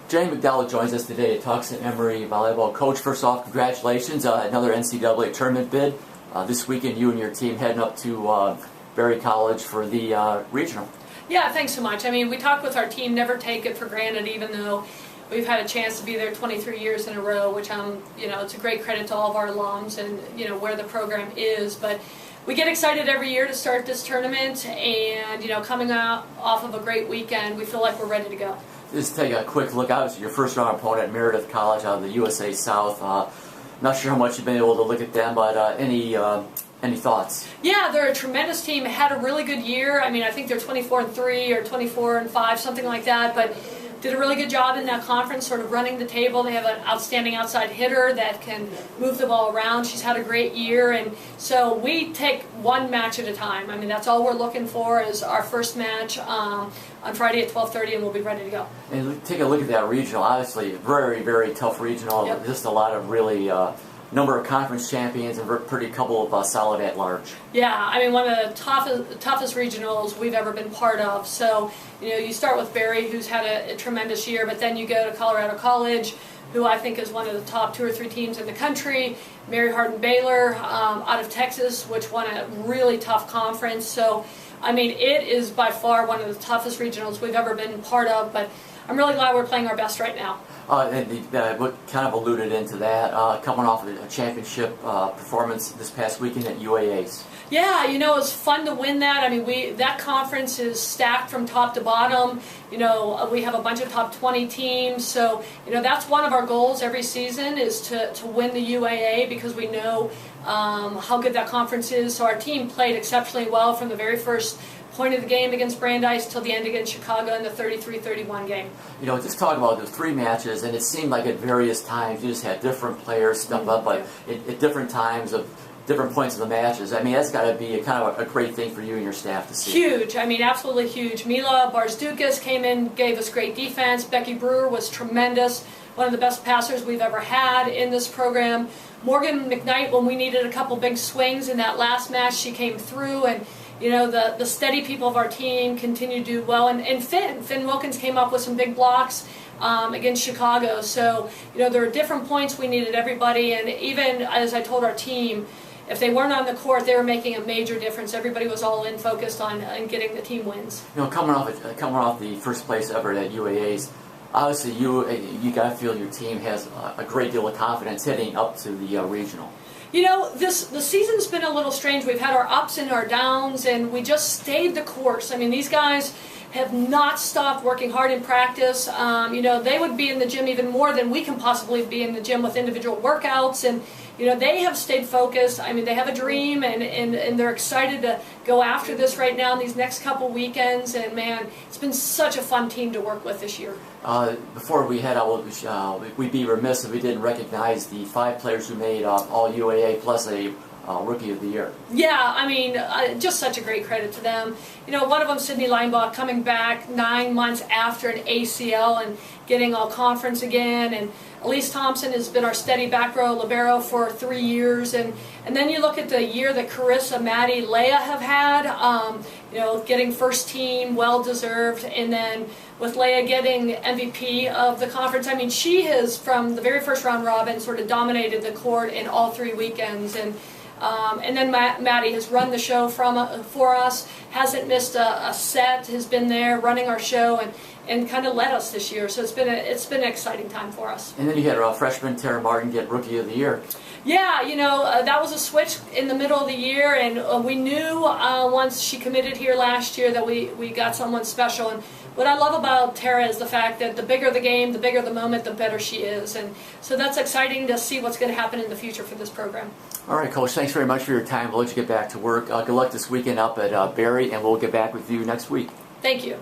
Jenny McDowell joins us today to talk some Emory Volleyball. Coach, first off, congratulations. Another NCAA tournament bid. This weekend, you and your team heading up to Berry College for the regional. Yeah, thanks so much. I mean, we talked with our team, never take it for granted, even though we've had a chance to be there 23 years in a row, which it's a great credit to all of our alums and, where the program is. But we get excited every year to start this tournament, and, coming out off of a great weekend, we feel like we're ready to go. Just take a quick look. Obviously, your first round opponent, Meredith College out of the USA South. Not sure how much you've been able to look at them, but any thoughts? Yeah, they're a tremendous team. Had a really good year. I mean, I think they're 24-3 or 24-5, something like that. But did a really good job in that conference, sort of running the table. They have an outstanding outside hitter that can move the ball around. She's had a great year, and so we take one match at a time. I mean, that's all we're looking for is our first match on Friday at 12:30, and we'll be ready to go. And take a look at that regional. Obviously, very, very tough regional. Yep. Just a lot of really number of conference champions and pretty couple of solid at large. Yeah, I mean, one of the toughest regionals we've ever been part of. So, you start with Berry, who's had a tremendous year, but then you go to Colorado College, who I think is one of the top 2 or 3 teams in the country. Mary Hardin-Baylor out of Texas, which won a really tough conference. So, I mean, it is by far one of the toughest regionals we've ever been part of, but I'm really glad we're playing our best right now. What kind of alluded into that, coming off of a championship performance this past weekend at UAA's. Yeah, it was fun to win that. I mean, that conference is stacked from top to bottom. We have a bunch of top 20 teams. So, that's one of our goals every season is to win the UAA because we know how good that conference is. So our team played exceptionally well from the very first point of the game against Brandeis till the end against Chicago in the 33-31 game. Just talk about the 3 matches, and it seemed like at various times you just had different players step up, but at different times of different points of the matches. I mean, that's got to be a kind of a great thing for you and your staff to see. Huge. I mean, absolutely huge. Mila Barzdukas came in, gave us great defense. Becky Brewer was tremendous. One of the best passers we've ever had in this program. Morgan McKnight, when we needed a couple big swings in that last match, she came through, and the steady people of our team continue to do well. And Finn Wilkins came up with some big blocks against Chicago. So, there were different points we needed everybody. And even as I told our team, if they weren't on the court, they were making a major difference. Everybody was all in, focused on getting the team wins. Coming off the first place ever at UAA's, obviously you got to feel your team has a great deal of confidence heading up to the regional. The season's been a little strange. We've had our ups and our downs, and we just stayed the course. I mean, these guys have not stopped working hard in practice. They would be in the gym even more than we can possibly be in the gym with individual workouts, and they have stayed focused. I mean, they have a dream, and they're excited to go after this right now in these next couple weekends. And man, it's been such a fun team to work with this year. Before we head out, we'd be remiss if we didn't recognize the 5 players who made all UAA plus a Rookie of the Year. Yeah, I mean, just such a great credit to them. One of them, Sydney Leinbach, coming back 9 months after an ACL and getting all conference again. And Elise Thompson has been our steady back row libero for 3 years. And then you look at the year that Carissa, Maddie, Leah have had, getting first team, well-deserved. And then with Leah getting MVP of the conference, I mean, she has, from the very first round robin, sort of dominated the court in all 3 weekends. And then Maddie has run the show for us, hasn't missed a set, has been there running our show and kind of led us this year. So it's been an exciting time for us. And then you had freshman Tara Martin get Rookie of the Year. Yeah, that was a switch in the middle of the year, and we knew once she committed here last year that we got someone special. And what I love about Tara is the fact that the bigger the game, the bigger the moment, the better she is. And so that's exciting to see what's going to happen in the future for this program. All right, Coach, thanks very much for your time. We'll let you get back to work. Good luck this weekend up at Berry, and we'll get back with you next week. Thank you.